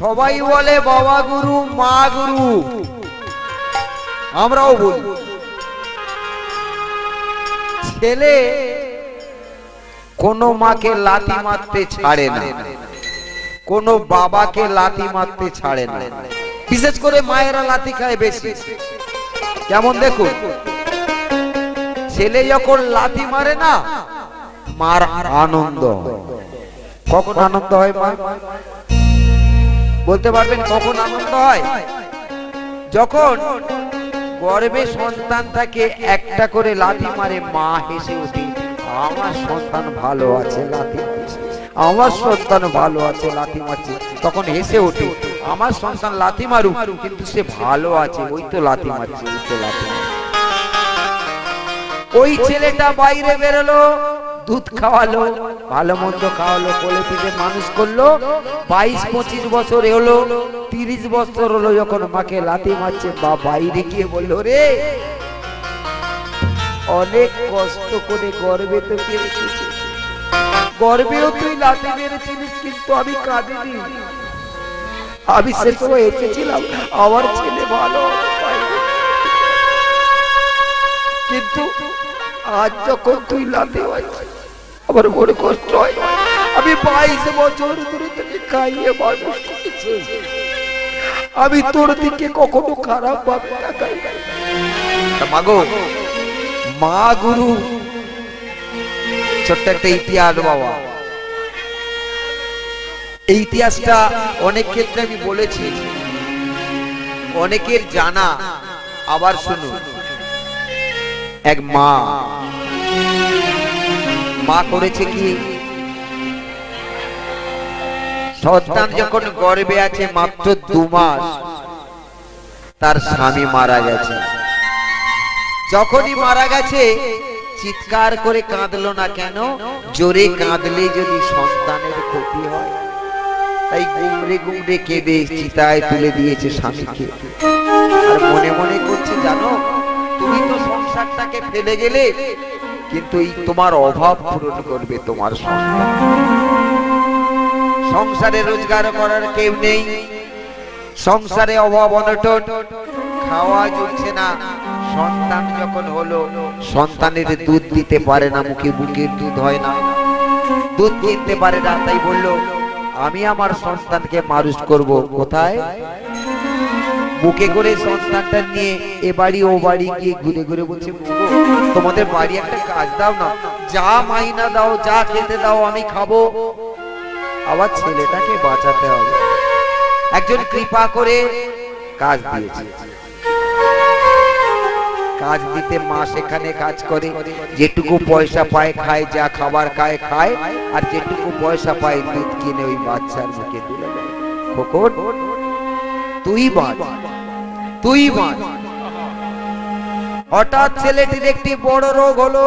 সবাই বলে বাবা গুরু মা গুরু, আমরাও বলি। ছেলে কোনো মাকে লাথি মারতে ছাড়ে না, কোনো বাবাকে লাথি মারতে ছাড়ে না। বিশেষ করে মায়েরা লাথি খায় বেশি। কেমন দেখুন, ছেলে যখন লাথি মারে না, মার আনন্দ হয়। কখন আনন্দ হয় মা বলতে পারবেন? কখন আনন্দ হয়? যখন গর্ভে সন্তান থাকে, একটা করে লাথি মারে, মা হেসে ওঠে, আমার সন্তান ভালো আছে লাথি মারছে, আমার সন্তান ভালো আছে লাথি মারছে। তখন হেসে ওঠে, আমার সন্তান লাথি মারুক কিন্তু সে ভালো আছে, ওই তো লাথি মারছে, ওই তো লাথি মারছে। ওই ছেলেটা বাইরে বেরোলো, দুধ খাওয়ালো, ভালো মন্দ খাওয়ালো, কোলে পিঠে মানুষ করলো, 22-25 বছর হলো, 30 বছর হলো, যখন মাকে লাথি মারছে, বা বাইরে গিয়ে বললো, রে অনেক কষ্ট করে গর্ভে তোকে রেখেছি, গর্ভেও তুই লাথি মেরেছিলিস, কিন্তু আমি কাঁদিনি, আমি সে সময় এসেছিলাম আমার ছেলে ভালো, কিন্তু আজ যখন তুই লাথি মারছিস আমার বড় কষ্ট হয়। আমি 22 বছর ধরে তোকে খাইয়ে মানুষ করেছি, আমি তোর দিকে কখনো খারাপ ভাবে তাকাই নাই। মাগো, মা গুরু। ছোট্ট একটা ইতিহাস বাবা, এই ইতিহাসটা অনেক ক্ষেত্রে আমি বলেছি, অনেকের জানা। আবার শুনুন, এক মা করেছে কি, সন্তান যখন গর্ভে আছে মাত্র 2 মাস, তার স্বামী মারা গেছে। যখনই মারা গেছে, চিৎকার করে কাঁদলো না কেন? জোরে কাঁদলে যদি সন্তানের ক্ষতি হয়, তাই গুমড়ে গুমড়ে কেঁদে চিতায় তুলে দিয়েছে স্বামীকে। আর মনে মনে করছে, জানো তুমি তো সংসারটাকে ফেলে গেলে, কিন্তু এই তোমার অভাব পূরণ করবে তোমার সন্তান। সংসারে রোজগার করার কেউ নেই, সংসারে অভাব অনটন, খাওয়া জুটছে না। সন্তান যখন হলো, সন্তানের দুধ দিতে পারে না, মুখে বুকের দুধ হয় না, দুধ কিনতে পারে না, তাই বললো আমি আমার সন্তানকে মানুষ করব। কোথায়? বুকে করে সন্তানটা নিয়ে এ বাড়ি ও বাড়ি গিয়ে ঘুরে ঘুরে বলছে, তোমাদের বাড়ি একটা কাজ দাও না, যা মাইনা দাও, যা খেতে দাও, আমি খাবো। আবার ছেলেটাকে বাঁচাতে হবে। একজন কৃপা করে কাজ দিয়েছে, কাজ দিতে মা সেখানে কাজ করে, যেটুকু পয়সা পায় খায়, যা খাবার খায় খায়, আর যেটুকু পয়সা পায় দুধ কিনে ওই বাচ্চার মুখে তুলে দেয়। খোকন তুই বাঁচ, তুই বাঁচ। হঠাৎ ছেলেটির একটি বড় রোগ হলো,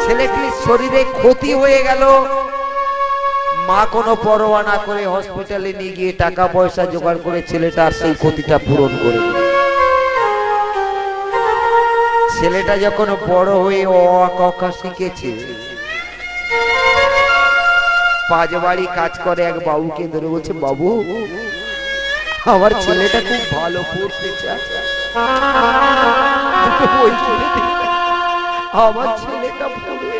ছেলেটির শরীরে ক্ষতি হয়ে গেল। মা কোনো পরোয়া না করে হসপিটালে নিয়ে গিয়ে টাকা পয়সা জোগাড় করে ছেলেটার সেই ক্ষতিটা পূরণ করে দিল। ছেলেটা যখন বড় হয়ে অ আ ক খ শিখেছে, 5 বাড়ি কাজ করে, এক বাবুকে ধরে বলছে, বাবু আমার ছেলেটা খুব ভালো পড়তে চায়, আমার ছেলেটা পড়বে।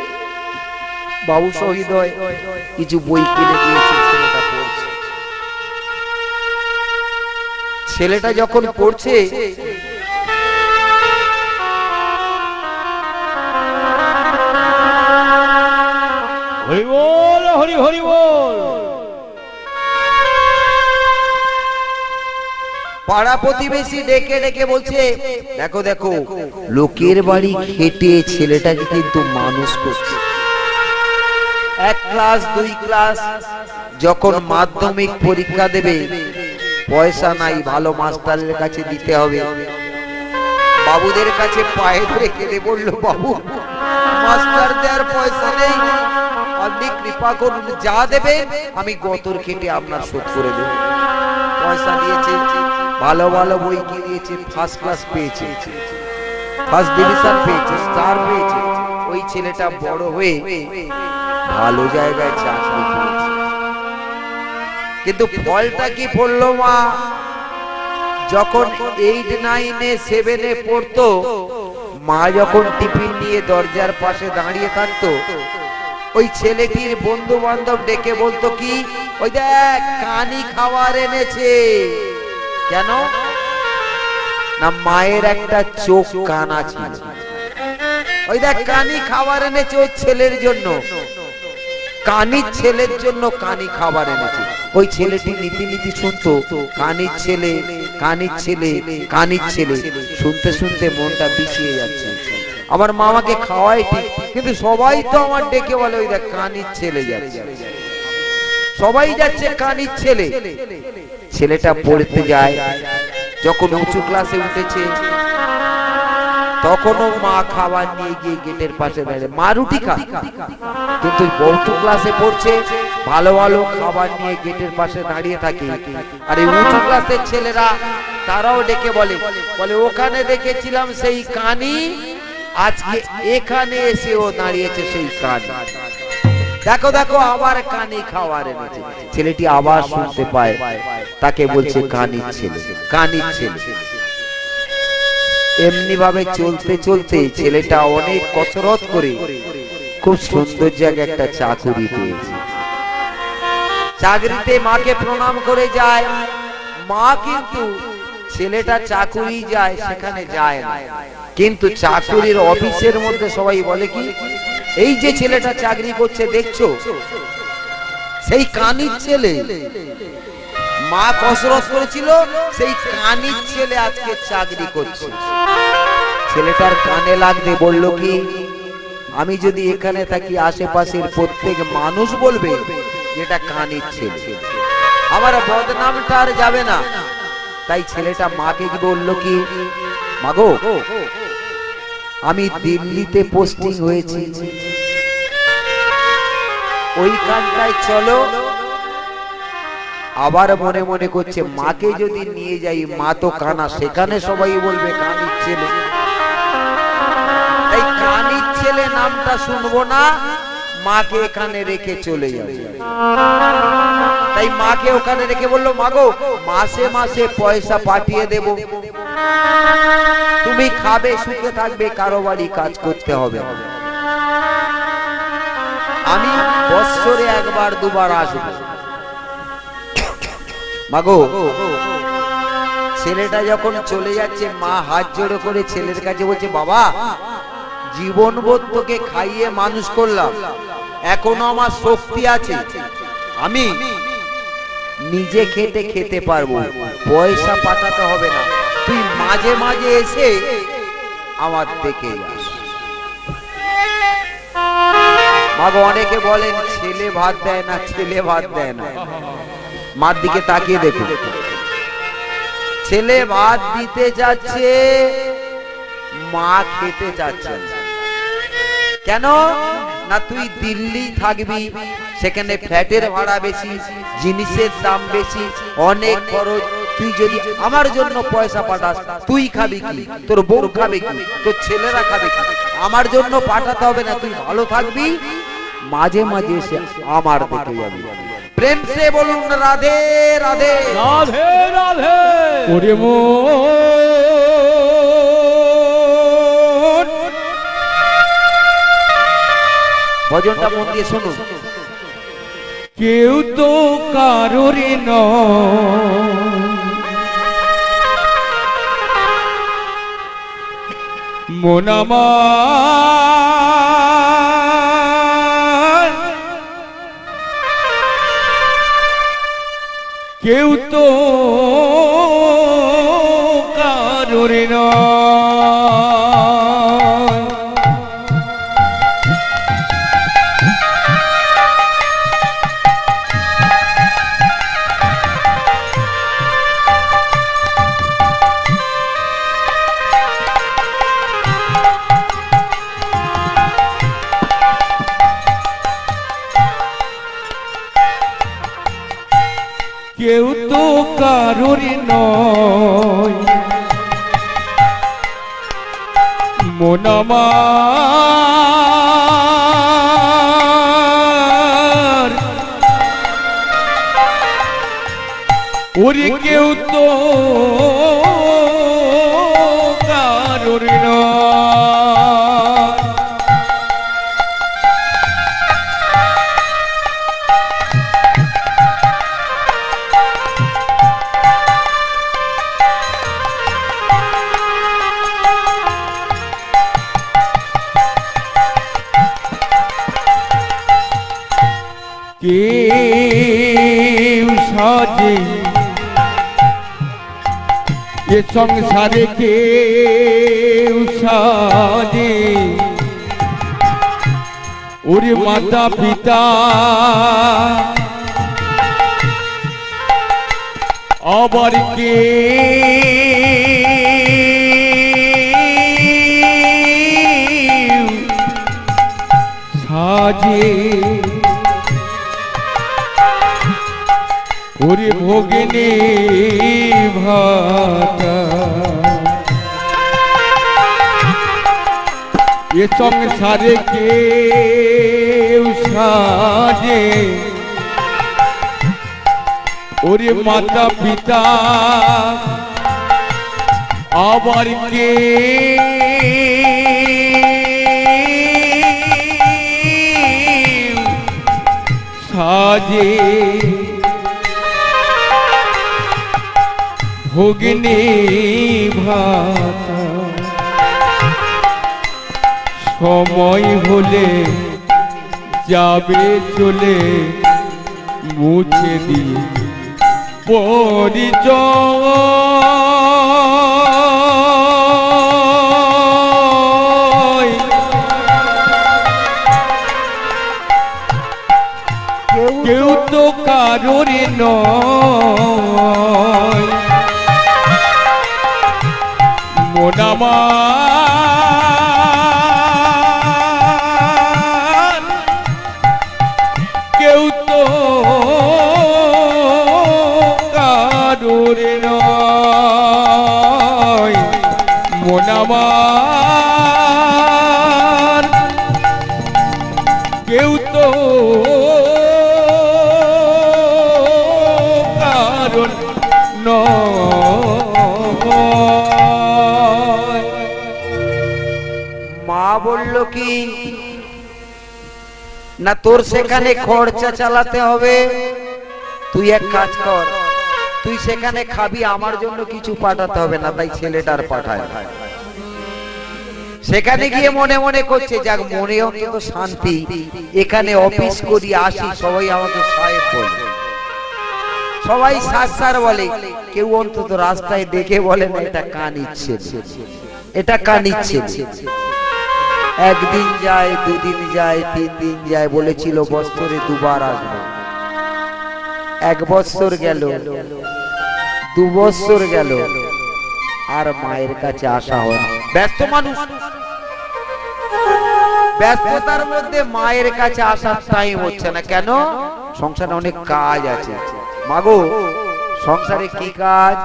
বাবু শহীদ হয়, কিছু বই কিনে দিয়েছে, ছেলেটা পড়ছে। ছেলেটা যখন পড়ছে, হরি বল, হরি হরি বল। পাড়া প্রতিবেশী ডেকে ডেকে বলছে, দেখো দেখো লোকের বাড়ি খেটে ছেলেটাকে কিন্তু মানুষ করছে। 1 ক্লাস 2 ক্লাস, যখন মাধ্যমিক পরীক্ষা দেবে পয়সা নাই, ভালো মাস্টারের কাছে দিতে হবে। বাবুদের কাছে পায়ে ধরে কেঁদে বলল, বাবু মাস্টার দেওয়ার পয়সা নেই, আপনি কৃপা করুন, যা দেবে আমি গতর কেটে আপনার শোধ করে দেব। পয়সা দিয়েছে, ভালো ভালো বই কিনেছে, ফার্স্ট ক্লাস পেয়েছে, ফার্স্ট ডিভিশন পেয়েছে, স্টার পেয়েছে। ওই ছেলেটা বড় হয়ে ভালো জায়গায় চাকরি করেছে। কিন্তু ফলটা কি পড়লো মা, যখন 8, 9, 7 পড়তো, মা যখন টিফিন নিয়ে দরজার পাশে দাঁড়িয়ে থাকতো, ওই ছেলেটির বন্ধু বান্ধব ডেকে বলতো কি, ওই দেখ কানি খাবার এনেছে। কেন না, মায়ের একটা চোখ কান আছে, ওই দেখ কানি খাবার এনেছে ওই ছেলের জন্য, কানির ছেলের জন্য কানি খাবার এনেছে। ওই ছেলেটি নীতি নীতি শুনতো, কানির ছেলে কানির ছেলে কানির ছেলে, শুনতে শুনতে মনটা বিষিয়ে যাচ্ছে। আমার মামাকে খাওয়াই ঠিক, কিন্তু সবাই তো আমার ডেকে বলে ওই দেখ কানির ছেলে যাচ্ছে, সবাই যাচ্ছে কানির ছেলে। ছেলেটা পড়তে যায়, যখন উঁচু ক্লাসে উঠেছে তখনও মা খাবার নিয়ে গিয়ে গেটের পাশে দাঁড়িয়ে, মা রুটি খা, কিন্তু উঁচু ক্লাসে পড়ছে, ভালো ভালো খাবার নিয়ে গেটের পাশে দাঁড়িয়ে থাকে। আর এই উঁচু ক্লাসের ছেলেরা তারাও ডেকে বলে, ওখানে দেখেছিলাম সেই কানি, আজকে এখানে এসে ও দাঁড়িয়েছে সেই কানি, দেখো দেখো আবার কানি খাওয়ার এনেছে। ছেলেটি আবার শুনতে পায়, তাকে বলছে কানির ছেলে কানির ছেলে। এমনি ভাবে চলতে চলতে ছেলেটা অনেক কসরত করে খুব সুন্দর জায়গায় একটা চাকরি পেয়েছে। চাকরিতে মাকে প্রণাম করে যায়, মা কিন্তু ছেলেটা চাকরি যায় সেখানে যায় না, কিন্তু চাকরির অফিসের মধ্যে সবাই বলে কি, এই যে ছেলেটা চাকরি করছে দেখছো, সেই কানির ছেলে, মা কসরত করেছিল, সেই কানির ছেলে আজকে চাকরি করছে। ছেলেটার কানে লাগতে বলল কি, আমি যদি এখানে থাকি আশেপাশের প্রত্যেক মানুষ বলবে যেটা কানির ছেলে, আমার বদনামটা আর যাবে না। তাই ছেলেটা মাকে কি বলল কি, মাগো আমি দিল্লিতে পোস্টিং হয়েছি, ওইখানটায় চলো। আবার মনে মনে করছে মাকে যদি নিয়ে যাই, মা তো কানা, সেখানে সবাই বলবে কানির ছেলে, তাই কানির ছেলে নামটা শুনবো না, মাকে এখানে রেখে চলে যাবে। তাই মাকে ওখানে রেখে বললো, মাগো মাসে মাসে পয়সা পাঠিয়ে দেব, তুমি খাবে সুখে থাকবে, কারো বাড়ি কাজ করতে হবে, আমি বৎসরে 1 2 আসবো। মাগো, ছেলেটা যখন চলে যাচ্ছে, মা হাত জোড়ো করে ছেলের কাছে বলছে, বাবা জীবনভর তোকে খাইয়ে মানুষ করলাম, এখনো আমার শক্তি আছে, আমি নিজে খেতে খেতে পারবো, পয়সা পাঠাতে হবে না, তুই মাঝে মাঝে এসে আমার দেখে যাস। মাগো, অনেকে বলেন ছেলে ভাত দেয় না, ছেলে ভাত দেয় না, মার দিকে তাকিয়ে দেখো, ছেলে ভাত দিতে যাচ্ছে, মা খেতে যাচ্ছে। কেন না, তুই দিল্লি থাকবি, সেখানে ফ্ল্যাটের ভাড়া বেশি, জিনিসের দাম বেশি, অনেক খরচ, তুই যদি আমার জন্য পয়সা পাঠাস, তুই খাবি কি, তোর বউ খাবে কি, তোর ছেলেরা খাবে কি, আমার জন্য পাঠাতে হবে না, তুই ভালো থাকবি, মাঝে মাঝে এসে আমার দেখে যাবি। প্রেম সে বলুন রাধে রাধে রাধে রাধে। ওরে ভজনটা মন দিয়ে শুনুন। কেউ তো কারোর নয়, মন আমার, কেউ তো কারোর নয়। কেউ তো কারোর নয়, মন আমার, ওরে কেউ তো কারোর নয়। কেউ সাজে এ সংসারে, কেউ সাজে ওরে মাতা পিতা, আবার কে সাজে ওরে ভোগিনী ভাতা। এ সংসারে কেউ সাজে ওরে মাতা পিতা, আবার কে সাজে ভোগিনী ভাতা। সময় হলে যাবে চলে, মুছে দিয়ে পরিচয়। কেউ তো কারোর নয়, মন আমার কেউ তো কারোর নয়। মন আমার কেউ তো কারোর নয়। মা বলল কি না, তোর সেখানে খরচা চালাতে হবে, তুই এক কাজ কর, তুই সেখানে খাবি, আমার জন্য কিছু পাঠাতে হবে না। তাই ছেলেটার পাঠায়। সেখানে গিয়ে মনে মনে করছে, যাক মনে অন্তত শান্তি, এখানে অফিস করি আসি, সবাই আমাকে সাহেব বলে, সবাই সার বলে, কেউ অন্তত রাস্তায় দেখে বলে না এটা কান ইচ্ছে, এটা কান ইচ্ছে। একদিন যায়, দুদিন যায়, 3 দিন যায়, বলেছিল বছরে 2 বার আসবে। 1 বছর গেল, 2 বছর গেল, আর মায়ের কাছে আসা হয় না। ব্যস্ত মানুষ, ব্যস্ততার মধ্যে মায়ের কাছে আসার টাইম হচ্ছে না। কেন? সংসারে অনেক কাজ আছে। মাগো, সংসারে কি কাজ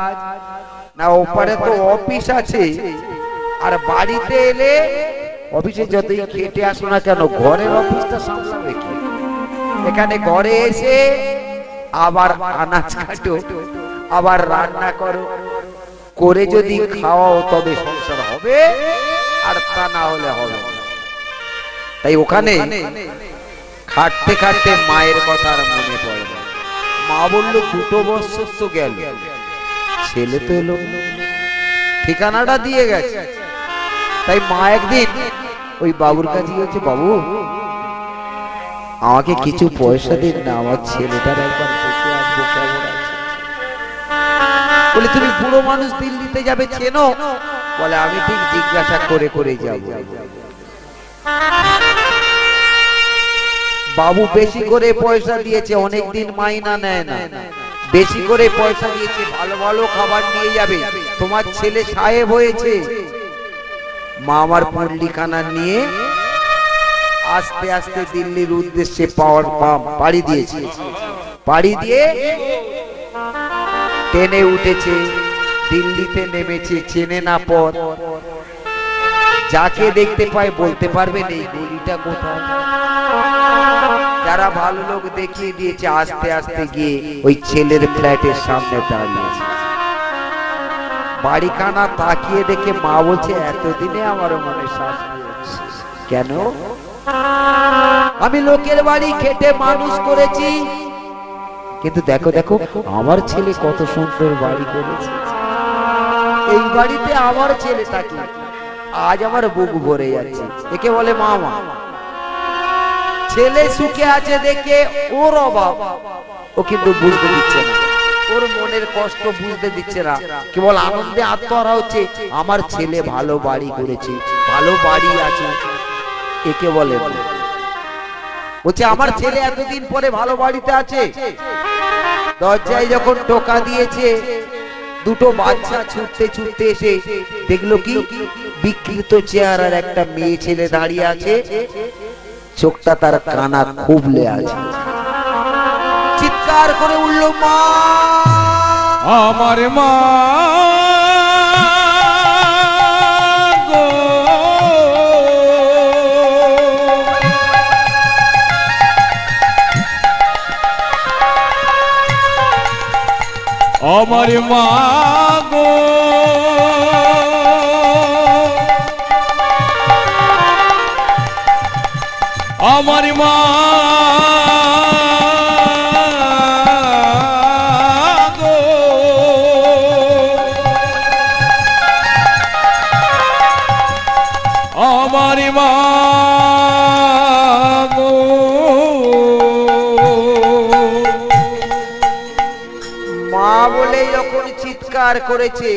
না, ওপারে তো অফিস আছে, আর বাড়িতে এলে অফিসে যতই খেটে আসো না কেন, ঘরের অফিসটা সামলাবে কি? এখানে ঘরে এসে আবার আনাজ কাটো, আবার রান্না করো, করে যদি খাওয়াও তবে সংসার হবে, আর তা না হলে হবে না। তাই ওখানে খাটতে খাটতে মায়ের কথা আর মনে পড়ে। মা বলল 2 বছর তো গেল, ছেলে তো এলো, ঠিকানাটা দিয়ে গেছে। তাই মা একদিন ওই বাবুর কাছে গেছে, বাবু আমাকে কিছু পয়সা দিন না, আমার ছেলেটার একবার দেখে আসবো কেমন আছে। বলে তুমি বুড়ো মানুষ, দিল্লিতে যাবে, চেনো? বলে আমি ঠিক জিজ্ঞাসা করে করে যাব। বাবু বেশি করে পয়সা দিয়েছে, অনেকদিন মাইনা নেয় না, বেশি করে পয়সা দিয়েছে, ভালো ভালো খাবার নিয়ে যাবে, তোমার ছেলে সাহেব হয়েছে। মা আমার পল্লীখানা নিয়ে আস্তে আস্তে দিল্লির উদ্দেশ্যে পাড়ি দিয়েছে। পাড়ি দিয়ে ট্রেনে উঠেছে, দিল্লিতে নেমেছে, চেনে না পথ। যাকে দেখতে পায় বলতে পারবেন এই গলিটা কোথায়। যারা ভালো লোক দেখিয়ে দিয়েছে, আস্তে আস্তে গিয়ে ওই ছেলের ফ্ল্যাটের সামনে দাঁড়িয়েছে। বাড়িখানা তাকিয়ে দেখে মা বলছে, এতদিনে আমার মনে শান্তি হচ্ছে। কেন? আমি লোকের বাড়ি খেটে মানুষ করেছি, কিন্তু দেখো দেখো আমার ছেলে কত সুন্দর বাড়ি করেছে। এই বাড়িতে আমার ছেলে থাকে, আজ আমার বুক ভরে যাচ্ছে। একে বলে মামা। ছেলে সুখে আছে দেখে ওর অভাব ও কিন্তু বুঝতে দিচ্ছে না, ওর মনের কষ্ট বুঝতে দিচ্ছে না, কেবল আনন্দে আত্মহারা হচ্ছে। আমার ছেলে ভালো বাড়ি করেছে, ভালো বাড়ি আছে, একে বলে বলছে আমার ছেলে এতদিন পরে ভালো বাড়িতে আছে। দরজায় যখন টোকা দিয়েছে, দুটো বাচ্চা ছুটতে ছুটতে এসে দেখলো কি বিকৃত চেহারার একটা মেয়ে ছেলে দাঁড়িয়ে আছে, চোখটা তার কানা খুবলে আছে। চিৎকার করে উঠল, মা, আমার মা গো, আমার মা গো, আমার মা গো, আমার মা গো। মা বলে যখন চিৎকার করেছে,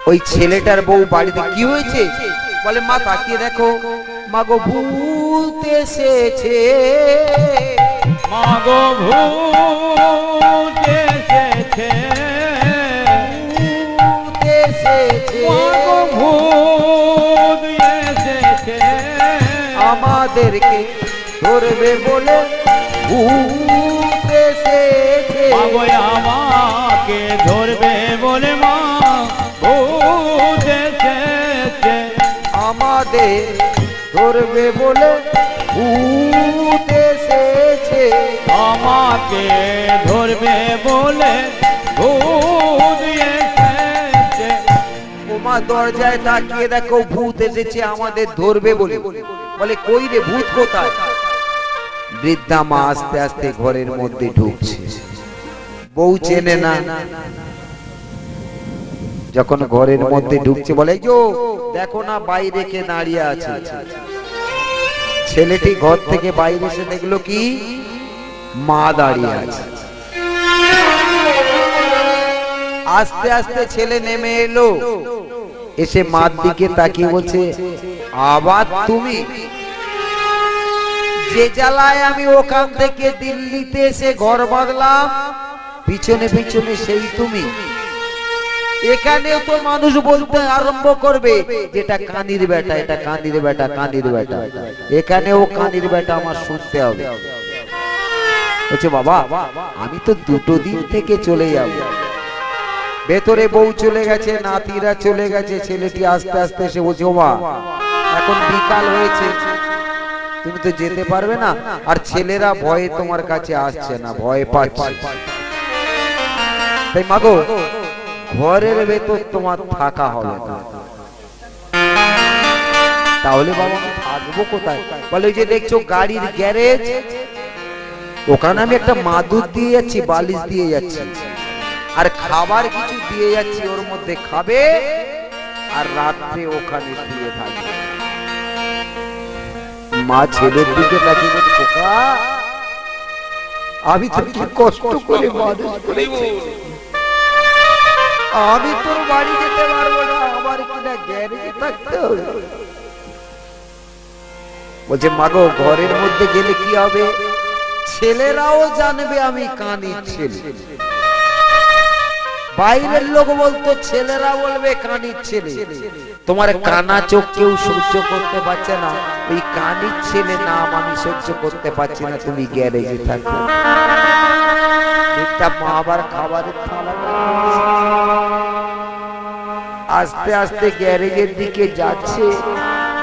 ওই ছেলেটার বউ বাড়িতে কি হয়েছে বলে, মা তাকিয়ে দেখো, মা গো ভূত এসেছে, মা গো ভূত এসেছে, ভূত এসেছে, মা গো ভূত এসেছে, আমাদেরকে ধরবে বলে ভূত এসেছে, মা গো আমাকে ধরবে বলে মা ভূত এসেছে, আমাদের ধরবে বলে ভূত এসেছে, আমাকে ধরবে বলে ভূত এসেছে। ওমা দরজায় তাকিয়ে দেখো ভূত এসেছে আমাদের ধরবে বলে। বলে কই রে, ভূত কোথায়? বৃদ্ধা মা আস্তে আস্তে ঘরের মধ্যে ঢুকছে, বউ চেনে না। যখন ঘরের মধ্যে ঢুকছে বলে, এই যো দেখো না বাইরে কে দাঁড়িয়ে আছে। ছেলেটি ঘর থেকে বাইরে এসে দেখলো কি মা দাঁড়িয়ে আছে। আস্তে আস্তে ছেলে নেমে এলো, এসে মার দিকে তাকিয়ে বলছে, আবার তুমি? যে জ্বালায় আমি ওখান থেকে দিল্লিতে এসে ঘর বাঁধলাম, পিছনে পিছনে সেই তুমি। এখানেও তো মানুষ বলতে আরম্ভ করবে যেটা কানির বেটা, এটা কানির বেটা, কানির বেটা। এখানেও কানির বেটা আমার শুনতে হবে। বলছে বাবা আমি তো দুটো দিন থেকে চলে যাব। ভেতরে বউ চলে গেছে, নাতিরা চলে গেছে। ছেলেটি আস্তে আস্তে এসে বলছে, ও মা এখন বিকাল হয়েছে, তুমি তো যেতে পারবে না, আর ছেলেরা ভয়ে তোমার কাছে আসছে না, ভয় পাচ্ছে। তাই মাগো ঘরের ভেতর তোমার থাকা হবে না। তাহলে বাবা থাকবো কোথায়? বলে যে দেখছো গাড়ির গ্যারেজ, ওখানে আমি একটা মাদুর দিয়ে যাচ্ছি, বালিশ দিয়ে যাচ্ছি, আর খাবার কিছু দিয়ে যাচ্ছি, ওর মধ্যে খাবে আর রাত্রে ওখানে শুয়ে থাকবে। মা ছেলের দিকে তাকিয়ে বলছে, খোকা আমি তো কি কষ্ট করে মানুষ করেছি, আমি তোর বাড়ি যেতে পারবো না, আমার কিনা গ্যারেজে থাকতে হবে। বলছে মাগো ঘরের মধ্যে গেলে কি হবে? ছেলেরাও জানবে আমি কানির ছেলে। বাইরের লোক বলতো, ছেলেরা বলবে কানির ছেলে। তোমার কানা চোখ কেউ সহ্য করতে পারছে না, ওই কানির ছেলে নাম আমি সহ্য করতে পারছি না, তুমি গ্যারেজে থাকো। একটা মা আবার খাবারের থালা আস্তে আস্তে গ্যারেজের দিকে যাচ্ছে।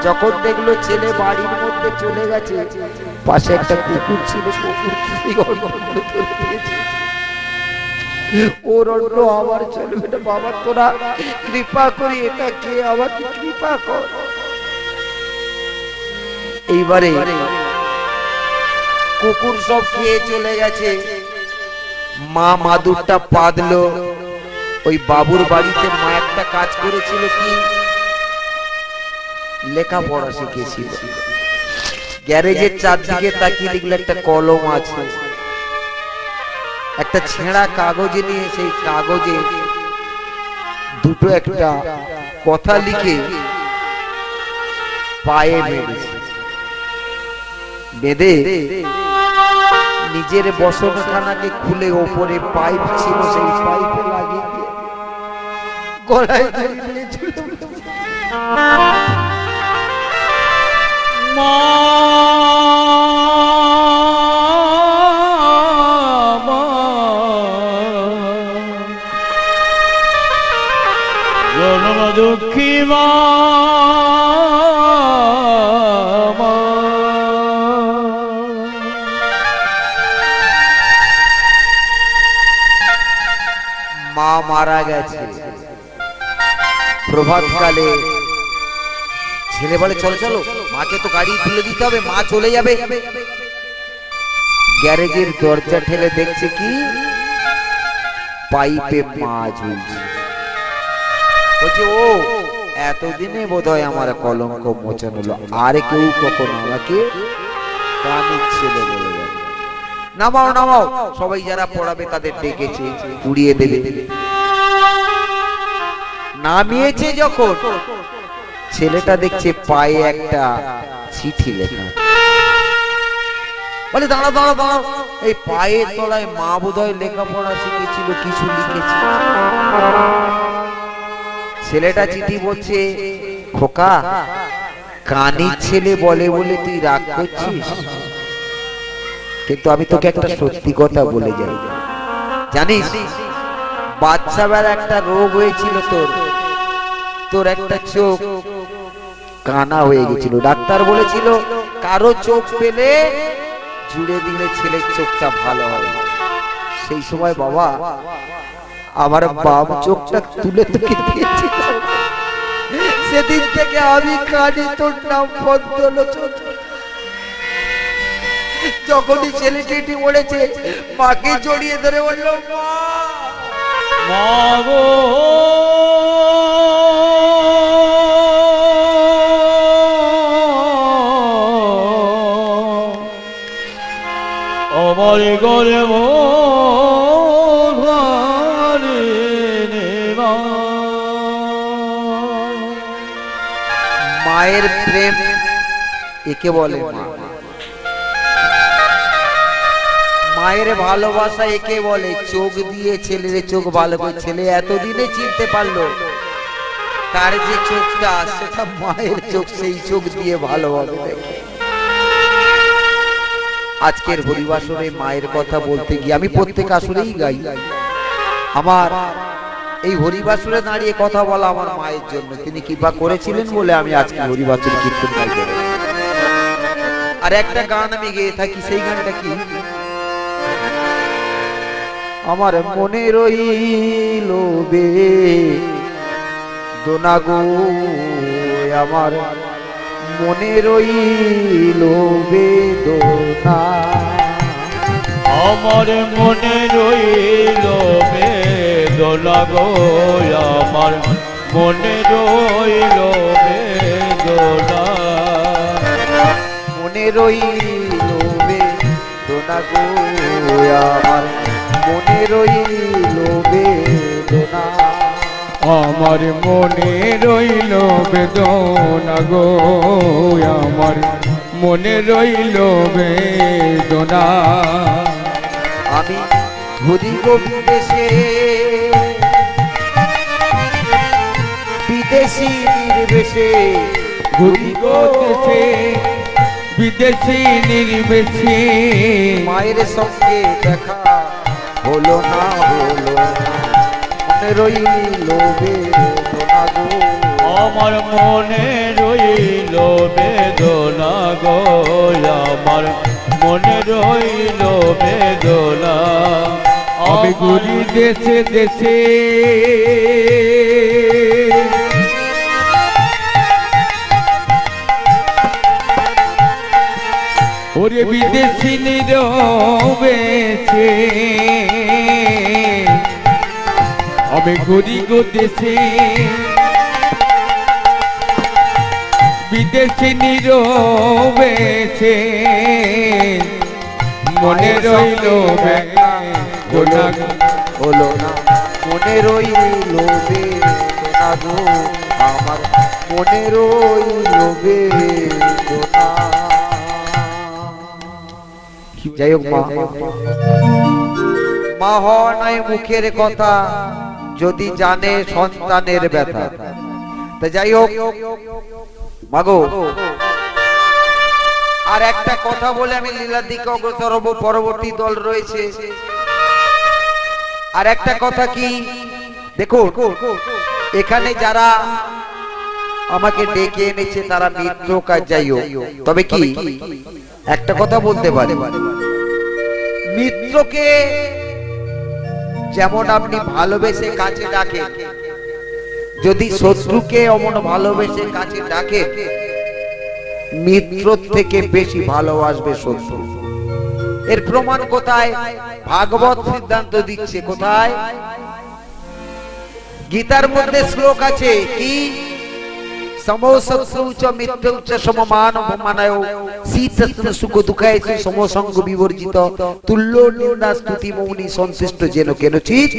যখন দেখলো ছেলে বাড়ির মধ্যে চলে গেছে, পাশে একটা কুকুর ছিল, কুকুর কি গল্প করে ধরে দিয়েছে। ওর অন্য আবার চলবে না, বাবা তোরা কৃপা করি, এটা কে, আমাকে কৃপা কর। এইবারে কুকুর সব খেয়ে চলে গেছে, মা মাদুরটা পাদলো। ওই বাবুর বাড়িতে মা একটা কাজ করেছিল, কি লেখাপড়া শিখেছিল। গ্যারেজের চারদিকে তাকিয়ে দেখলো একটা কলম আছে, একটা ছেঁড়া কাগজে নিয়ে সেই কাগজে দুটো একটা কথা লিখে পায়ে বেঁধেছে। বেঁধে নিজের বসনখানাকে খুলে ওপরে পাইপ ছিল, সেই পাইপে লাগিয়ে দিয়ে গলায় ধরে ঝুলে জনম দুঃখী মা, মা মারা গেছে। প্রভাতকালে ছেলে বলে চলো চলো, মাকে তো গাড়ি তুলে দিতে হবে, মা চলে যাবে। গ্যারেজের দরজা ঠেলে দেখছে কি পাইপে মা ঝুলছে। বলছে ও এতদিনে বোধহয় আমার কলঙ্ক মোচন হলো, আর কেউ কখনো আমাকে কানে ছেলে বলে যাবে। নামাও নামাও, সবাই যারা পড়াবে তাদের ডেকেছে, উড়িয়ে দেবে। নামিয়েছে যখন, ছেলেটা দেখছে পায়ে একটা চিঠি লেখা। বলে দাঁড়া দাঁড়া দাঁড়া, এই পায়ের তলায় মা বোধহয় লেখাপড়া শিখেছিল, কিছু লিখেছে। ছেলেটা চিঠি বলছে, খোকা কানির ছেলে বলে বলে তুই রাগ করছিস, কিন্তু আমি তোকে একটা সত্যি কথা বলে যাই। জানিস বাচ্চা বেলা একটা রোগ হয়েছিল, তোর একটা চোখ কানা হয়ে গেছিল। ডাক্তার বলেছিল কারো চোখ পেলে জুড়ে দিলে ছেলের চোখটা ভালো হবে। সেই সময় বাবা আমার বাম চোখটা তুলে তোকে দিয়েছিল। সেদিন থেকে আমি কানে তোর নাম পদ্মলোচন। যখনই ছেলেটি মরেছে, মাকে জড়িয়ে ধরে বলল মা গো আমার গরে মায়ের প্রেম একে বলে মা, মায়ের ভালোবাসা একে বলে। চোখ দিয়ে ছেলের চোখ ভালো করে, ছেলে এতদিনে চিনতে পারলো তার যে চোখটা সেটা মায়ের চোখ, সেই চোখ দিয়ে ভালোবাসে। আজকের হরিবাসরে মায়ের কথা বলতে গিয়ে আমি প্রত্যেক আসরেই গাই। আমার এই হরিবাসরে দাঁড়িয়ে কথা বলা আমার মায়ের জন্য, তিনি কৃপা করেছিলেন বলে আমি আজকে হরিবাসরে কীর্তন গাই। আর একটা গান আমি গেয়ে থাকি, সেই গানটা কি, আমার মনে রইল বেদনা গো, আমার মনে রইল বেদনা, আমার মনে রইল বেদনা গো, আমার মনে রইল বেদনা, মনে রইল বেদনা গো, আমার মনে রইল বেদনা, আমার মনে রইল বেদনা গো, আমার মনে রইল বেদনা। আমি ঘুরি গো বিদেশে, বিদেশি নির্বেশে, ঘুরি গো দেশে বিদেশি নির্বেশে, মায়ের সঙ্গে দেখা হলো না, হলো না, মনে রইল বেদনা গো, আমার মনে রইল বেদনা গো, আমার মনে রইল বেদনা। আমি ঘুরি দেশে দেশে, ওরে বিদেশি রয়েছে, আমি ঘুরি গো দেশে, বিদেশি রয়েছে, মনে রইল বেদনা হলো না, মনে রইল বেদনা গো, আমার মনে রইল বেদনা। যাই হোক মা হওয়া নয় মুখের কথা, যদি জানে সন্তানের ব্যথা। তা যাই হোক মাগো, আর একটা কথা বলে আমি লীলার দিকে অগ্রসর হব, পরবর্তী দল রয়েছে। আর একটা কথা কি, দেখো এখানে যারা আমাকে ডেকে এনেছে তারা মিত্র কাজ, যাই হোক, তবে কি একটা কথা বলতে পারে, মিত্রকে যেমন আপনি ভালোবেসে কাছে ডাকেন, যদি শত্রুকে অমন ভালোবেসে কাছে ডাকেন, মিত্র থেকে বেশি ভালোবাসবে শত্রু। এর প্রমাণ কোথায়? ভাগবত সিদ্ধান্ত দিচ্ছে কোথায়? গীতার মধ্যে শ্লোক আছে কি, সমো শত্রুচ মিত্রৌচ সমমান অপমানয় শীতস্ন সুখ দুঃখায় সমসঙ্গ বিবর্জিত তুল্য নিন্দা স্তুতি মৌনি সংশ্লিষ্ট যেন কেনচিৎ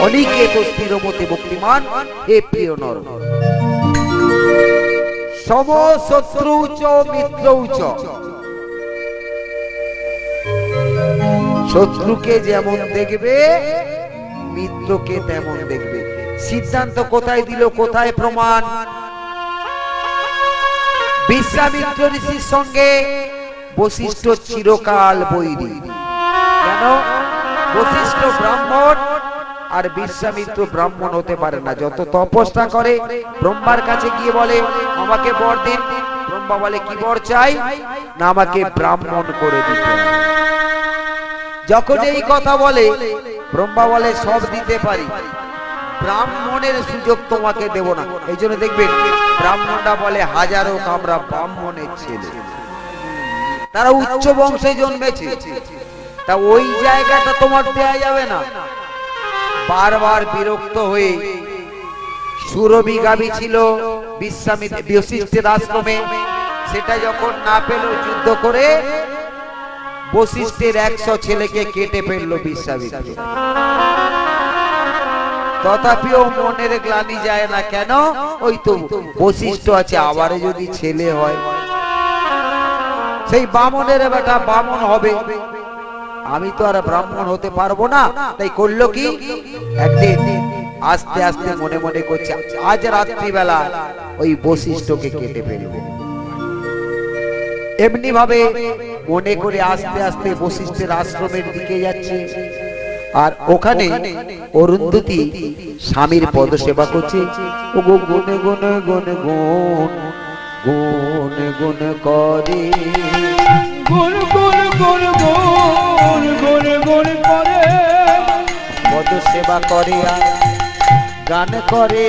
অনিকেত স্থিরমতে ভক্তিমান। হে প্রিয় নর, সমো শত্রুচ মিত্রৌচ, শত্রুকে যেমন দেখবে মিত্রকে তেমন দেখবে। সিদ্ধান্ত কোথায় দিল, কোথায় প্রমাণ? বিশ্বামিত্র ঋষির সঙ্গে বশিষ্ঠ চিরকাল বৈরী। কেন? বশিষ্ঠ ব্রাহ্মণ আর বিশ্বামিত্র ব্রাহ্মণ হতে পারে না। যত তপস্যা করে ব্রহ্মার কাছে গিয়ে বলে আমাকে বর দিন, ব্রহ্মা বলে কি বর চাই না, আমাকে ব্রাহ্মণ করে দিতে হবে। যখন এই কথা বলে ব্রহ্মা বলে সব দিতে পারি, ব্রাহ্মণের সুযোগ তোমাকে দেব না। এই জন্য দেখবেন ব্রাহ্মণরা বলে হাজারো আমরা ব্রাহ্মণের ছেলে, তারা উচ্চ বংশে জন্মেছে, তা ওই জায়গাটা তোমার দেয়া যাবে না। বারবার বিরক্ত হয়ে সুরভি গাভী ছিল বিশ্বামিত্র বশিষ্ঠের আশ্রমে, সেটা যখন না পেল যুদ্ধ করে বশিষ্ঠের 100 ছেলেকে কেটে ফেললো বিশ্বামিত্র। তথাপিও মনের গ্লানি যায় না। কেন? ওই তো বশিষ্ঠ আছে, আবার যদি ছেলে হয়, সেই বামনের বেটা বামন হবে, আমি তো আর ব্রাহ্মণ হতে পারবো না। তাই করলো কি, একদিন আস্তে আস্তে মনে মনে করছে আজ রাত্রিবেলা ওই বশিষ্ঠকে কেটে ফেলবো। এমনি ভাবে মনে করে আস্তে আস্তে বশিষ্ঠের আশ্রমের দিকে যাচ্ছে। আর ওখানে অরুন্ধতী স্বামীর পদসেবা করছে। ও গো গুনে গুনে গুনে গুন গুনে গুনে করে, গুন গুন গুন গুন গুন গুন করে, পদসেবা করে আর গান করে।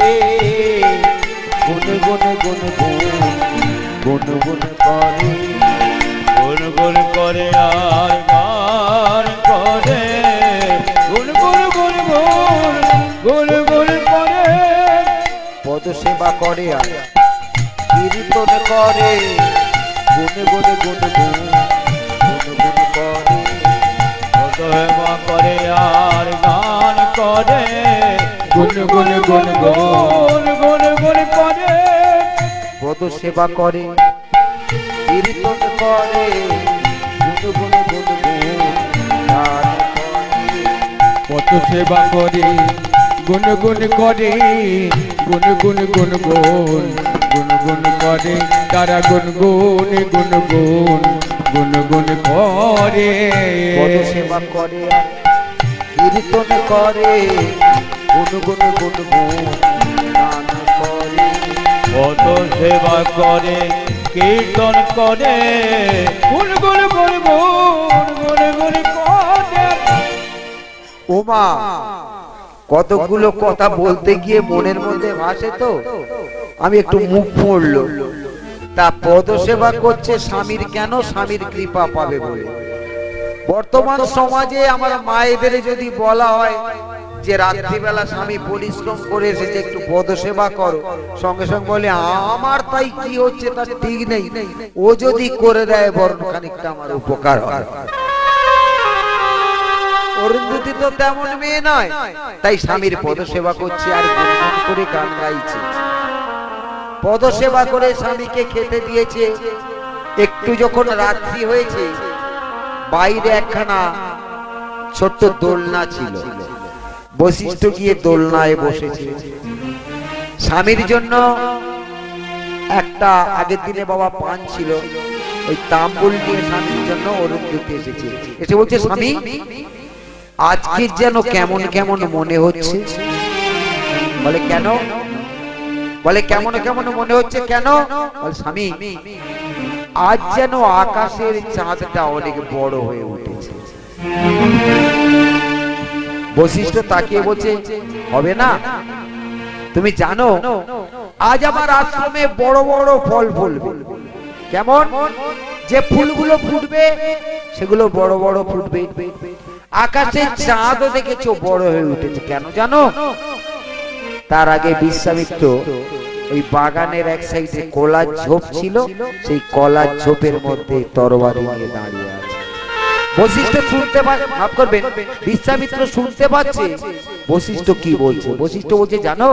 গুনে গুনে গুনে গুন গুন গুন করে, গুন গুন করে আর গান করে, গুন গুন গুন গুন গুন গুন করে, পদসেবা করে আর কীর্তন করে। গুনে গুনে গুন গুন গুন করে, পদসেবা করে আর গান করে, গুন গুন গুন গুন গুন গুন করে, পদসেবা করে কীর্তন করে। গুন গুন গুন গুন গান করে। পদসেবা করে গুন গুন করে, গুন গুন গুন গুন গুন গুন করে, তারা গুন গুন গুন গুন গুন গুন করে, পদসেবা করে আর কীর্তন করে। গুন গুন গুন গুন গান করে। কত সেবা করে কীর্তন করে গুন গুন গুন গুন গুন গুন করে। ওমা, কতগুলো কথা বলতে গিয়ে মনের মধ্যে ভাসে তো আমি একটু মুখ পড়ল। তা পদ সেবা করছে স্বামীর কেন? স্বামীর কৃপা পাবে বলে। বর্তমান সমাজে আমার মায়েদের যদি বলা হয় যে রাত্রিবেলা স্বামী পরিশ্রম করে এসেছে, একটু পদ সেবা করো, সঙ্গে সঙ্গে বলে আমার তাই কি হচ্ছে তার ঠিক নেই, ও যদি করে দেয় বরং খানিকটা আমার উপকার হয়। অরুন্ধতী তো তেমন মেয়ে নয়, তাই স্বামীর পদ সেবা করছে আর গুনগুন করে গান গাইছে। পদ সেবা করে স্বামীকে খেতে দিয়েছে। একটু যখন রাত্রি হয়েছে, বাইরে একখানা ছোট্ট দোলনা ছিল। বশিষ্ঠ গিয়ে দোলনায় বসেছে। স্বামীর জন্য একটা আগের দিনে বাবা পান ছিল, ওই তাম্বুল নিয়ে স্বামীর জন্য অরুন্ধতী এসেছে। এসে বলছে, স্বামী আজকে যেন কেমন কেমন মনে হচ্ছে। বলে কেন? বলে কেমন কেমন মনে হচ্ছে কেন? বলে স্বামী আজ যেন আকাশের চাঁদটা অনেক বড় হয়ে উঠেছে। বশিষ্ঠ তাকিয়ে বলছে, হবে না? তুমি জানো আজ আমার আশ্রমে বড় বড় ফল ফলবে। কেমন? যে ফুলগুলো ফুটবে সেগুলো বড় বড় ফুটবে। আকাশের চাঁদও দেখেছো বড় হয়ে উঠেছে। কেন জানো? তার আগে বিশ্বামিত্র ওই বাগানের এক সাইডে কলার ঝোপ ছিল, সেই কলার ঝোপের মধ্যে তরবারি নিয়ে দাঁড়িয়ে আছে। বশিষ্ঠ শুনতে পাচ্ছে, মাফ করবেন, বিশ্বামিত্র শুনতে পাচ্ছে বশিষ্ঠ কি বলছে। বশিষ্ঠ বলছে, জানো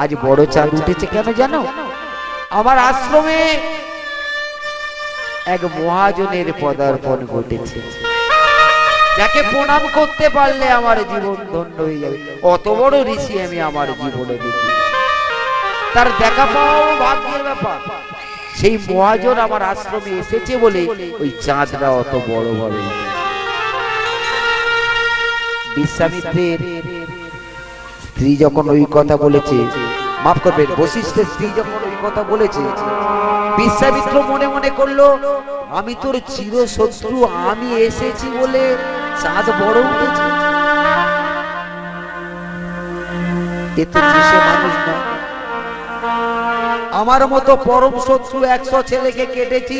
আজ বড় চাঁদ উঠেছে কেন জানো? আমার আশ্রমে এক মহাজনের পদার্পণ ঘটেছে, যাকে প্রণাম করতে পারলে আমার জীবন ধন্য হয়ে যাবে। অত বড় ঋষি আমি আমার জীবনে দেখি, তার দেখা পাওয়া ভাগ্যের ব্যাপার। সেই মহাজন আমার আশ্রমে এসেছে বলে ওই চাঁদটা অত বড় হবে। বিশ্বামিত্রের স্ত্রী যখন ওই কথা বলেছে, মাফ করবেন, বশিষ্ঠের স্ত্রী যখন ওই কথা বলেছে, বিশ্বামিত্র মনে মনে করলো আমি তোর চিরশত্রু, আমি এসেছি বলে চাঁদ বড় উঠেছে। এ তো সে মানুষ না। আমার মতো পরম শত্রু 100 ছেলেকে কেটেছি,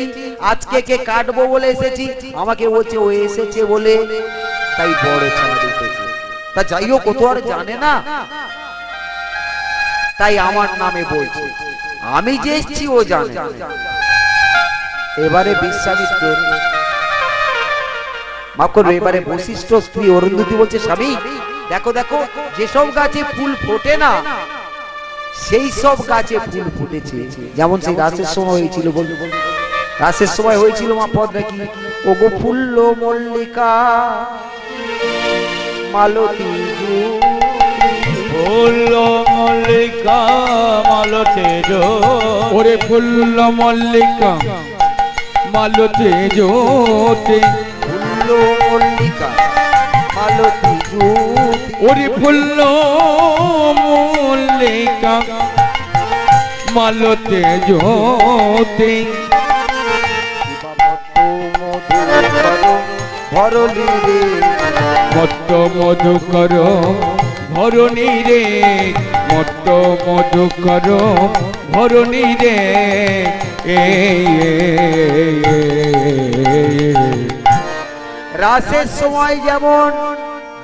আজকে কে কাটবো বলে এসেছি, আমাকে বলছে ও এসেছে বলে তাই বড় চাঁদ উঠেছে। তা যাই হোক, ও তো আর জানে না, তাই আমার নামে বলছে। আমি যে এসেছি ও জানে। এবারে বিশ্বামিত্র, মাফ করবে, এবারে বশিষ্ঠ স্ত্রী অরুন্ধতী বলছে, স্বামী দেখো দেখো, যেসব গাছে ফুল ফোটে না সেই সব গাছে ফুল ফুটেছে। যেমন সেই রাসের সময় হয়েছিল, বলতে বলতে রাসের সময় হয়েছিল মা পদ্মা কি, ও গো ফুল্ল মল্লিকা মালতী ফুল্ল মল্লিকা মালতে ওরে ফুল্ল মল্লিকা মালতে জ্যোতি, ফুল্ল মল্লিকা মালতী ওরে ফুল্ল মল্লিকা মালতে জ্যোতি, ভরলি রে মত্ত মধুকর ভরণী রে, মত্ত মধুকর ভরণী রে। রাসের সময় যেমন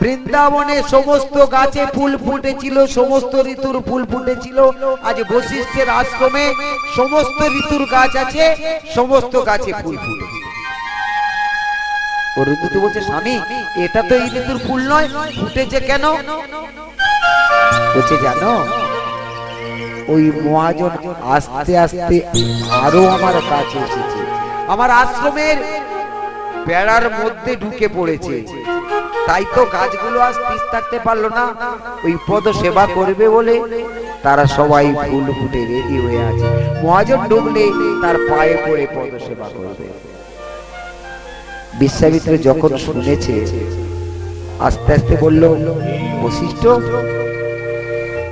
বৃন্দাবনে সমস্ত গাছে ফুল ফুটেছিল, সমস্ত ঋতুর ফুল ফুটেছিল, আজ বশিষ্ঠের আশ্রমে সমস্ত ঋতুর গাছ আছে, সমস্ত গাছে ফুল ফুটেছে। অরুন্ধতী বলছে, স্বামী এটা তো এই ঋতুর ফুল নয়, ফুটেছে কেন? বলছে, জানো ওই মহাজন আস্তে আস্তে আরো আমার কাছে এসেছে, আমার আশ্রমের বেড়ার মধ্যে ঢুকে পড়েছে, তাই তো গাছগুলো আজ স্থির থাকতে পারলো না। ওই পদ সেবা করবে বলে তারা সবাই ফুল ফুটে রেডি হয়ে আছে। মহাজন ঢুকলে তার পায়ে পড়ে পদ সেবা করবে। বিশ্বামিত্র যখন শুনেছে আস্তে আস্তে বলল, বশিষ্ঠ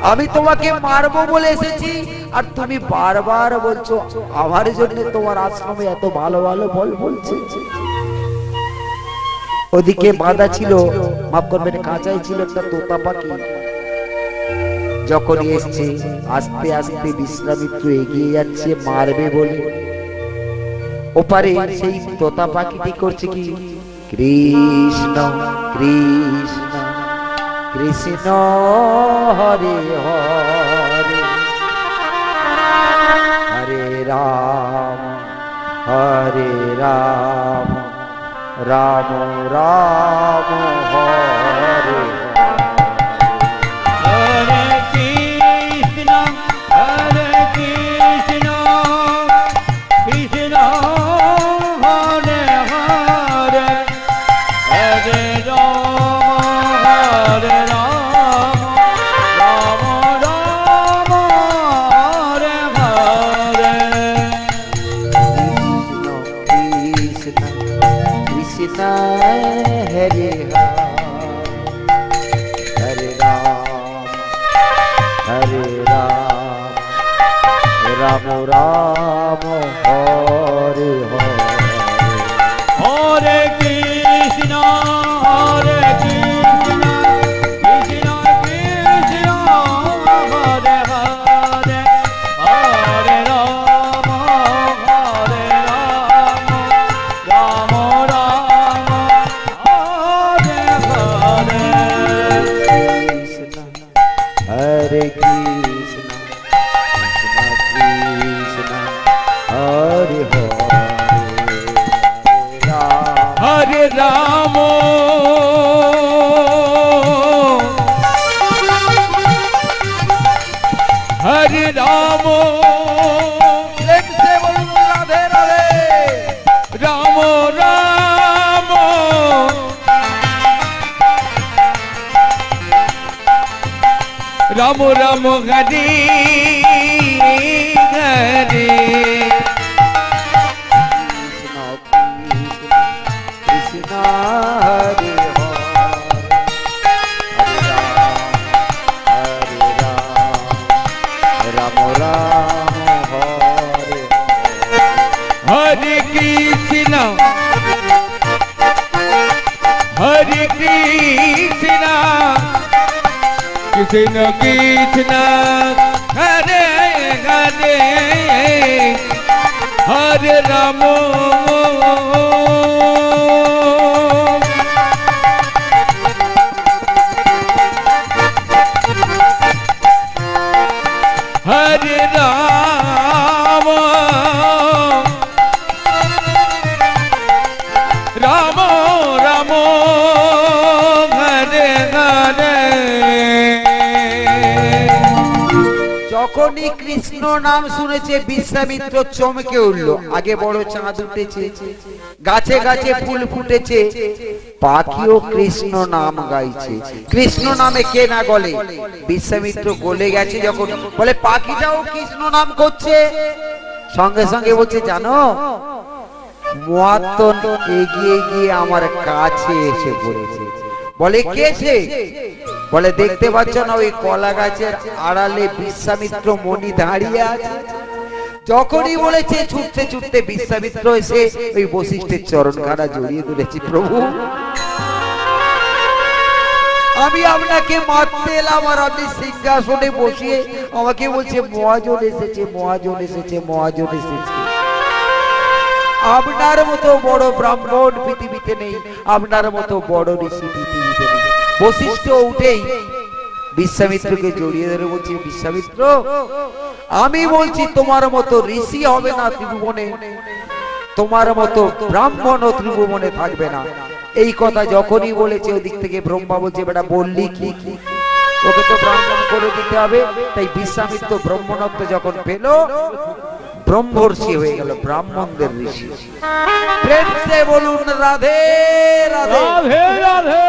আমি তোমাকে মারবো বলে এসেছি, আর তুমি বারবার বলছো আমার জন্য তোমার আশ্রমে এত ভালো ভালো বল বলছে। ওদিকে বাঁধা ছিল, মাফ করবেন, কাঁচাই ছিল একটা তোতা পাখি। যখন এসছে আস্তে আস্তে বিশ্বামিত্র এগিয়ে যাচ্ছে মারবে বলে, ওপারে সেই তোতা পাখিটি করছে কি, কৃষ্ণ কৃষ্ণ কৃষ্ণ হরে হরে হরে রাম হরে রাম রাম রাম হরে হরে কৃষ্ণ কৃষ্ণ কৃষ্ণ হরে হরে হরে রাম হরে রাম রাম রাম হরে হরে কৃষ্ণ কৃষ্ণ হরে হরে রাম হরে রাম রাম রাম হরে হরে হরে কৃষ্ণ কৃষ্ণ কৃষ্ণ হরে হরে হরে রাম হরে রাম রাম রাম হরে হরে কৃষ্ণ হরে কৃষ্ণ কৃষ্ণ কৃষ্ণ হরে হরে হরে রাম রাম হরে রাম দেখতে বলুন রাধে রাধে রাম রাম রাম রাম হরে হরে কৃষ্ণ হরে হরে রাম রাম হরে হরে কৃষ্ণ হরে কৃষ্ণ কৃষ্ণ কৃষ্ণ হরে হরে হরে রাম হরে রাম রাম রাম হরে হরে যখনই কৃষ্ণ নাম শুনেছে বিশ্বামিত্র চমকে উঠলো। আগে বড় চাঁদ উঠেছে, গাছে গাছে ফুল ফুটেছে, পাখিও কৃষ্ণ নাম গাইছে। কৃষ্ণ নামে কে না গলে? বিশ্বামিত্র গলে গেছে যখন বলে পাখিটাও কৃষ্ণ নাম করছে। সঙ্গে সঙ্গে বলছে জানো মুয়াত্তন এগিয়ে গিয়ে আমার কাছে এসে পড়েছে। বলে কে সে? বলে দেখতে পাচ্ছ না ওই কলা গাছের আড়ালে বিশ্বামিত্র মণি দাঁড়িয়ে আছে। যখনই বলেছে ছুটতে ছুটতে বিশ্বামিত্র এসে ওই বশিষ্ঠের চরণ কাটা জড়িয়ে ধরেছি। প্রভু আমি আপনাকে মারতে এলাম আর আপনি সিংহাসনে বসিয়ে আমাকে বলছে মহাজন এসেছে মহাজন এসেছে মহাজন এসেছে। আপনার মতো বড় ব্রাহ্মণ পৃথিবীতে নেই, আপনার মতো বড় ঋষি পৃথিবীতে নেই। বশিষ্ঠ উঠেই বিশ্বামিত্রকে জড়িয়ে ধরে বলছি বিশ্বামিত্র আমি বলছি তোমার মতো ঋষি হবে না ত্রিভুবনে, তোমার মতো ব্রাহ্মণ ত্রিভুবনে থাকবে না। এই কথা যখনই বলেছে ওদিক থেকে ব্রহ্মা বলছে বেটা বললি কি, ওকে তো ব্রাহ্মণ করে দিতে হবে। তাই বিশ্বামিত্র ব্রহ্মণত্ব যখন পেল ব্রহ্মর্ষি হয়ে গেল, ব্রাহ্মণদের ঋষি। প্রেম সে বলুন রাধে রাধে রাধে রাধে।